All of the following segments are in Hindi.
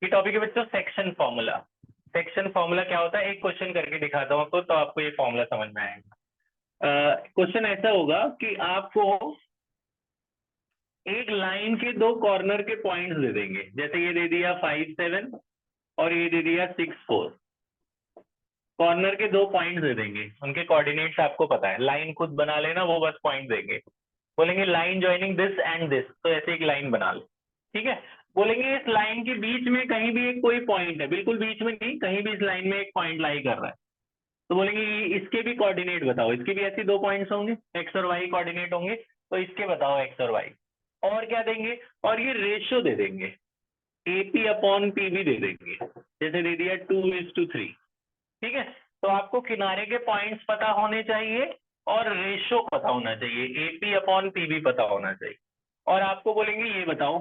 ये टॉपिक है बच्चों सेक्शन फॉर्मूला। सेक्शन फॉर्मूला क्या होता है, एक क्वेश्चन करके दिखाता हूँ आपको तो आपको ये फॉर्मूला समझ में आएगा। क्वेश्चन ऐसा होगा कि आपको एक लाइन के दो कॉर्नर के पॉइंट्स दे देंगे, जैसे ये दे दिया 5 7 और ये दे दिया 6 4। कॉर्नर के दो पॉइंट्स दे देंगे, उनके कोऑर्डिनेट्स आपको पता है, लाइन खुद बना लेना, वो बस पॉइंट देंगे। बोलेंगे line joining this and this, तो ऐसे एक लाइन बना ले, ठीक है। बोलेंगे इस लाइन के बीच में कहीं भी एक कोई पॉइंट है, बिल्कुल बीच में नहीं, कहीं भी इस लाइन में एक पॉइंट लाई कर रहा है, तो बोलेंगे इसके भी कोऑर्डिनेट बताओ। इसके भी ऐसे दो पॉइंट्स होंगे, एक्स और वाई कोऑर्डिनेट होंगे, तो इसके बताओ एक्स और वाई। और क्या देंगे, और ये रेशियो दे देंगे, एपी अपॉन पी भी दे देंगे, जैसे दे दिया 2:3, ठीक है। तो आपको किनारे के पॉइंट्स पता होने चाहिए और रेशियो पता होना चाहिए, एपी अपॉन पी भी पता होना चाहिए। और आपको बोलेंगे ये बताओ,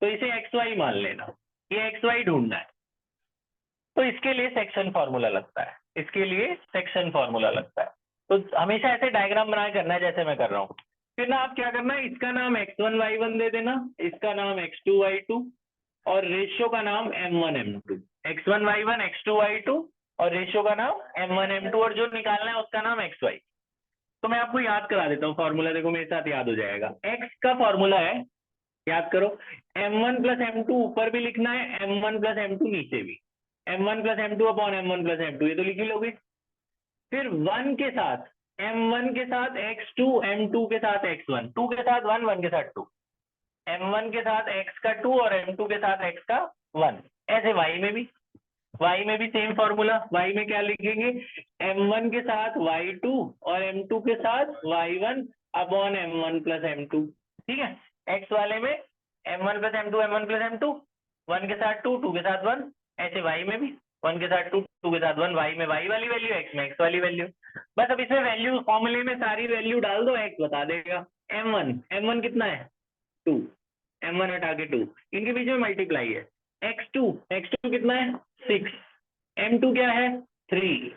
तो इसे एक्स वाई मान लेना, ये एक्स वाई ढूंढना है, तो इसके लिए सेक्शन फॉर्मूला लगता है, इसके लिए सेक्शन फॉर्मूला लगता है। तो हमेशा ऐसे डायग्राम बना करना है जैसे मैं कर रहा हूँ। फिर ना आप क्या करना है, इसका नाम x1 y1 दे देना, इसका नाम x2 y2 और रेशियो का नाम m1 m2। x1 y1 x2 y2 और रेशियो का नाम m1 m2, और जो निकालना है उसका नाम xy। तो मैं आपको याद करा देता हूँ फॉर्मूला, देखो मेरे साथ याद हो जाएगा। x का फॉर्मूला है, याद करो, m1 प्लस m2 ऊपर भी लिखना है, m1 प्लस m2 नीचे भी, m1 plus m2 upon m1 plus m2, ये तो लिख ही लोगे। फिर 1 के साथ, m1 के साथ x2, m2 के साथ x1, 2 के साथ 1, 1 के साथ 2, m1 के साथ x का 2 और m2 के साथ x का 1। ऐसे y में भी सेम फॉर्मूला, y में क्या लिखेंगे, m1 के साथ y2 और m2 के साथ y1 upon m1 plus m2, ठीक है। x वाले में m1 plus m2, m1 plus m2, 1 के साथ 2, 2 के साथ 1। ऐसे y में भी 1 के साथ 2, 2 के साथ 1, y में y वाली वैल्यू, x में x वाली वैल्यू। बस अब इसमें वैल्यू, फॉर्मूले में सारी वैल्यू डाल दो, x बता देगा। m1 कितना है 2, m1 हटा के 2, इनके बीच में मल्टीप्लाई है। x2 कितना है 6, m2 क्या है 3,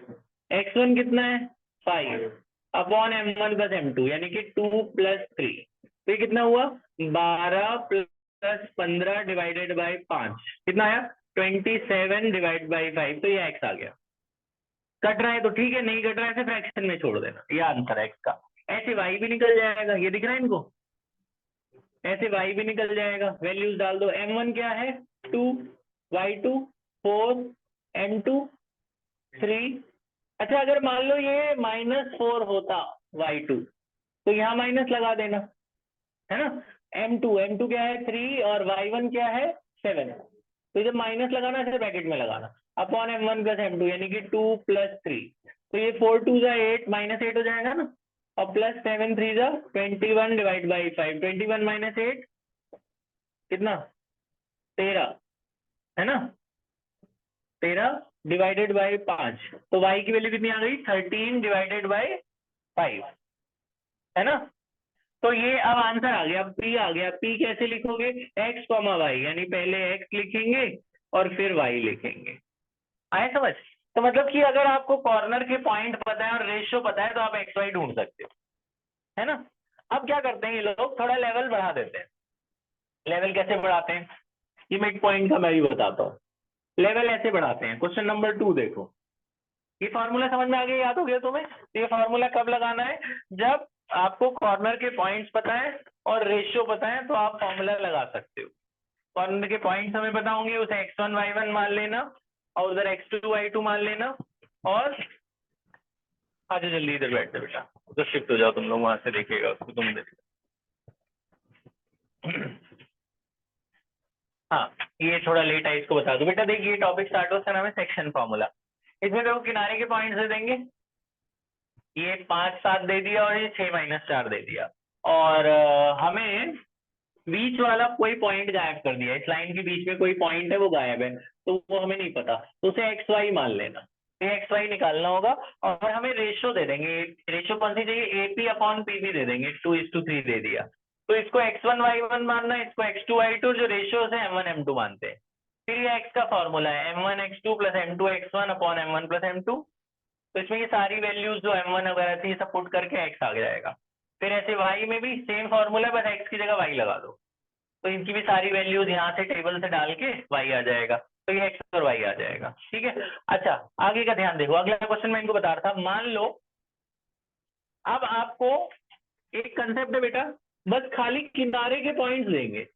x1 कितना है 5 अपॉन m1 प्लस m2, यानी कि 2 प्लस 3, तो ये कितना हुआ 12 प्लस 15 डिवाइडेड बाई 5, कितना आया 27 डिवाइड बाई 5, तो ये x आ गया। कट रहा है तो ठीक है, नहीं कट रहा है तो फ्रैक्शन में छोड़ देना, ये आंसर है x का। ऐसे y भी निकल जाएगा, ये दिख रहा है इनको, ऐसे y भी निकल जाएगा। वैल्यूज डाल दो, m1 क्या है 2, y2 4, m2 3। अच्छा, अगर मान लो ये -4 होता y2, तो यहाँ माइनस लगा देना, है ना। m2 क्या है 3 और y1 क्या है 7, तो जब माइनस लगाना है ब्रैकेट में लगाना, अपॉन m1 प्लस m2, यानी कि 2 प्लस 3, तो ये 4 2 8 -8 हो जाएगा ना, और प्लस 7 3 21 डिवाइड बाई 5, 21 माइनस 8 कितना 13, है ना, 13 डिवाइडेड बाई 5, तो y की वैल्यू कितनी आ गई 13 डिवाइडेड बाई 5, है ना। तो ये अब आंसर आ गया, p आ गया। p कैसे लिखोगे, x कॉमा y, यानी पहले x लिखेंगे और फिर y लिखेंगे। आए समझ। तो मतलब कि अगर आपको कॉर्नर के पॉइंट पता है और रेशियो पता है तो आप एक्स वाई ढूंढ सकते हो, है ना। अब क्या करते हैं ये लोग, थोड़ा लेवल बढ़ा देते हैं। लेवल कैसे बढ़ाते हैं, ये मिड पॉइंट का मैं भी बताता हूँ। लेवल ऐसे बढ़ाते हैं, क्वेश्चन नंबर 2 देखो, ये फॉर्मूला समझ में आ गया, याद हो गया तुम्हें। ये फॉर्मूला कब लगाना है, जब आपको कॉर्नर के पॉइंट्स पता है और रेशियो पता है, तो आप फॉर्मूला लगा सकते हो। कॉर्नर के पॉइंट्स हमें पता होंगे, उसे x1 y1 मान लेना और उधर x2 y2 मान लेना। और आजा जल्दी इधर बैठ जाओ बेटा, तो शिफ्ट हो जाओ तुम लोग, वहां से देखिएगा उसको, तुम देखिएगा। हाँ, ये थोड़ा लेट है, इसको बता दो बेटा। देखिए टॉपिक स्टार्ट होता है सेक्शन फॉर्मूला। इसमें देखो किनारे के पॉइंट्स दे देंगे, ये 5 7 दे दिया और ये 6 -4 दे दिया, और हमें बीच वाला कोई पॉइंट गायब कर दिया, इस लाइन के बीच में कोई पॉइंट है वो गायब है, तो वो हमें नहीं पता, तो उसे एक्स वाई मान लेना, एक्स वाई निकालना होगा। और हमें रेशियो दे देंगे, रेशियो कौन सी चाहिए, एपी अपॉन पीवी दे देंगे, 2:3 दे दिया, तो इसको x1 y1 मानना है, इसको x2 y2, जो रेशियो है m1 m2 मानते हैं। फिर ये x का फॉर्मूला है m1 x2 plus m2 x1 upon m1 plus m2, तो इसमें ये सारी वैल्यूज जो m1 वगैरह थी सब पुट करके x आ जाएगा। फिर ऐसे y में भी सेम फॉर्मूला, बस x की जगह y लगा दो, तो इनकी भी सारी वैल्यूज यहाँ से टेबल से डाल के y आ जाएगा, तो ये x और y आ जाएगा। ठीक है, अच्छा आगे का ध्यान देखो, अगला क्वेश्चन मैं इनको बता रहा था। मान लो अब आपको एक कंसेप्ट है बेटा, बस खाली किनारे के पॉइंट्स देंगे,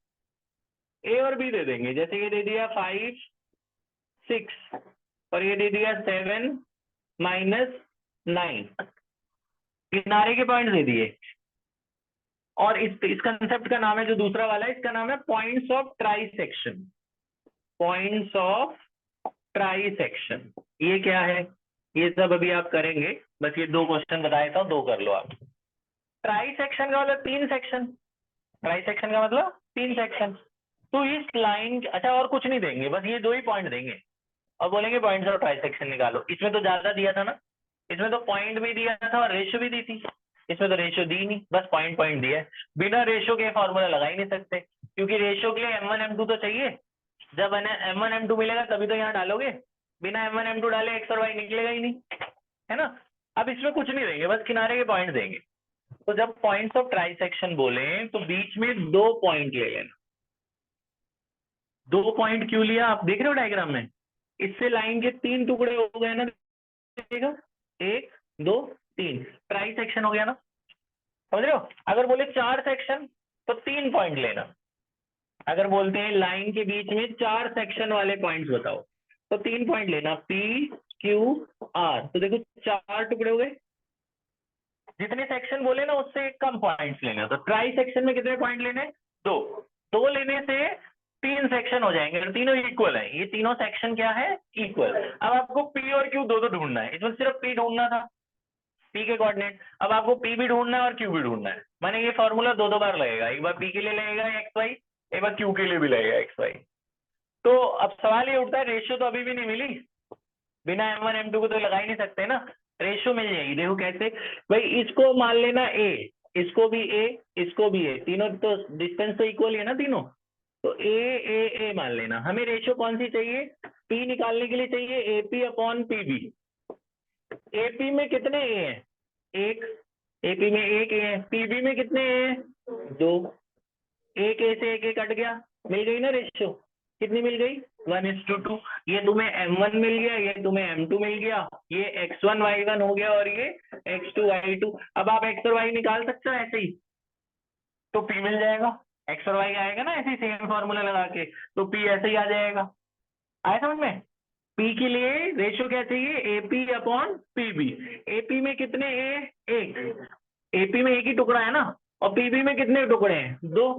ए और बी दे देंगे। जैसे ये दे दिया 5 6 और ये दे दिया 7 -9, किनारे के पॉइंट दे दिए। और इस कंसेप्ट का नाम है, जो दूसरा वाला है, इसका नाम है points of trisection. Points of trisection ये क्या है, ये सब अभी आप करेंगे, बस ये 2 क्वेश्चन बताया था, 2 कर लो आप। ट्राइसेक्शन का मतलब 3 सेक्शन, ट्राइसेक्शन का मतलब 3 सेक्शन। तो इस लाइन, अच्छा और कुछ नहीं देंगे, बस ये 2 ही पॉइंट देंगे और बोलेंगे पॉइंट्स ऑफ ट्राइसेक्शन निकालो। इसमें तो ज्यादा दिया था ना, इसमें तो पॉइंट भी दिया था और रेशियो भी दी थी, इसमें तो रेशियो दी नहीं, बस पॉइंट पॉइंट दिया है। बिना रेशियो के फॉर्मूला लगा ही नहीं सकते, क्योंकि रेशियो के लिए m1 m2 तो चाहिए। जब m1 m2 मिलेगा तभी तो यहाँ डालोगे, बिना m1 m2 डाले x और y निकलेगा ही नहीं, है ना। अब इसमें कुछ नहीं देंगे, बस किनारे के पॉइंट देंगे। तो जब पॉइंट्स ऑफ ट्राइसेक्शन बोले तो बीच में 2 पॉइंट ले लेना। 2 पॉइंट क्यों लिया, आप देख रहे हो डायग्राम में, इससे लाइन के 3 टुकड़े हो गए ना, देखो 1 2 3, ट्राइसेक्शन हो गया ना, समझ रहे हो। अगर बोले 4 सेक्शन तो 3 पॉइंट लेना। अगर बोलते हैं लाइन के बीच में 4 सेक्शन वाले पॉइंट्स बताओ, तो 3 पॉइंट लेना, P Q R। तो देखो 4 टुकड़े हो गए, जितने सेक्शन बोले ना उससे कम पॉइंट्स लेना। तो ट्राई सेक्शन में कितने पॉइंट लेने, 2 लेने से 3 सेक्शन हो जाएंगे और तीनों इक्वल है, ये तीनों सेक्शन क्या है, इक्वल। अब आपको P और Q दो ढूंढना है, इसमें सिर्फ P ढूंढना था, P के कोऑर्डिनेट। अब आपको P भी ढूंढना है और Q भी ढूंढना है, माने ये फॉर्मूला 2 बार लगेगा, एक बार P के लिए लगेगा XY, एक बार Q के लिए भी लगेगा XY। तो अब सवाल ये उठता है, रेशियो तो अभी भी नहीं मिली, बिना m1 m2 को तो लगा ही नहीं सकते ना, रेशियो मिल जाएगी। देखो कैसे, भाई इसको मान लेना a, इसको भी a, इसको भी a, तीनों तो डिस्टेंस तो इक्वल है ना तीनों, तो a मान लेना। हमें रेशियो कौन सी चाहिए, p निकालने के लिए चाहिए AP अपॉन PB। AP में कितने a हैं, 1, AP में 1 a है, PB में कितने a हैं, 2, एक a से एक a कट गया, मिल गई ना रेशियो, कितनी मिल गई, 1:2। ये तुम्हें m1 मिल गया, ये तुम्हें m2 मिल गया, ये x1 y1 हो गया और ये x2 y2। अब आप x और y निकाल सकते हो ऐसे ही, तो p मिल जाएगा, x और y आएगा ना ऐसे ही सेम फॉर्मूला लगा के, तो p ऐसे ही आ जाएगा। आया समझ में। p के लिए रेशियो क्या चाहिए, AP अपॉन PB। AP में कितने a, 1, AP में एक ही टुकड़ा है ना, और PB में कितने टुकड़े हैं, 2,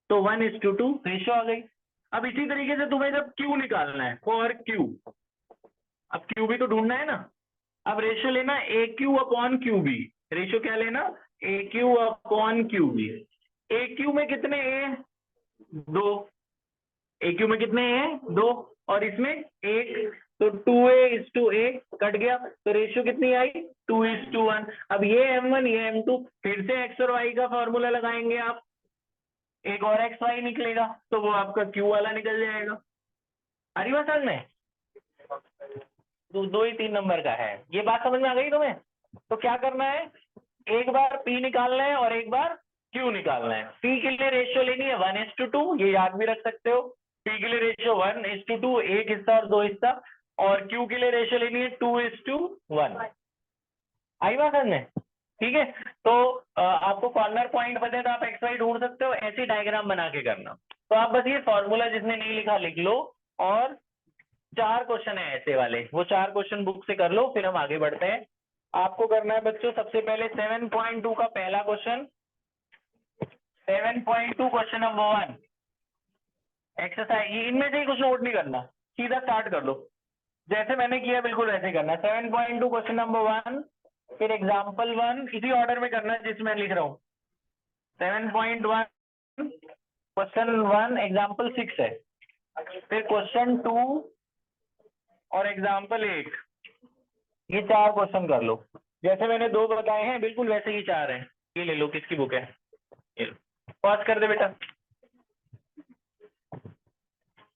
तो 1:2 रेशियो आ गई। अब इसी तरीके से तुम्हें जब Q निकालना है, फॉर Q, अब Q भी तो ढूंढना है ना, अब रेशियो लेना AQ अपॉन QB। रेशियो क्या लेना, AQ अपॉन QB। AQ में कितने A, 2, AQ में कितने A, 2, और इसमें 1, तो 2A:A कट गया, तो रेशियो कितनी आई, 2:1। अब ये m1 ये m2, फिर से x और y का फॉर्मूला लगाएंगे आप, एक और XY निकलेगा, तो वो आपका Q वाला निकल जाएगा। अरे बात समझ में, तो 2 ही 3 नंबर का है, ये बात समझ में आ गई तुम्हें। तो क्या करना है, एक बार P निकालना है और एक बार Q निकालना है। P के लिए रेशियो लेनी है 1:2, ये याद भी रख सकते हो, P के लिए रेशियो 1:2, एक हिस्सा और 2 हिस्सा, और Q के लिए रेशियो लेनी है 2:1। आई बात समझ में, ठीक है। तो आपको कॉर्नर पॉइंट पता है तो आप XY ढूंढ सकते हो, ऐसी डायग्राम बना के करना। तो आप बस ये फॉर्मूला जिसने नहीं लिखा लिख लो, और 4 क्वेश्चन है ऐसे वाले, वो 4 क्वेश्चन बुक से कर लो, फिर हम आगे बढ़ते हैं। आपको करना है बच्चों, सबसे पहले 7.2 का पहला क्वेश्चन, 7.2 क्वेश्चन नंबर 1 एक्सरसाइज। इनमें से ही कुछ नोट नहीं करना, सीधा स्टार्ट कर लो, जैसे मैंने किया बिल्कुल वैसे करना। 7.2 क्वेश्चन नंबर 1, फिर एग्जाम्पल 1, इसी ऑर्डर में करना है जिसमें लिख रहा हूँ। 7.1 क्वेश्चन 1 एग्जाम्पल 6 है, फिर क्वेश्चन 2 और एग्जाम्पल 8, ये 4 क्वेश्चन कर लो। जैसे मैंने 2 बताए हैं बिल्कुल वैसे ही 4 हैं। ये ले लो, किसकी बुक है, पॉज कर दे बेटा।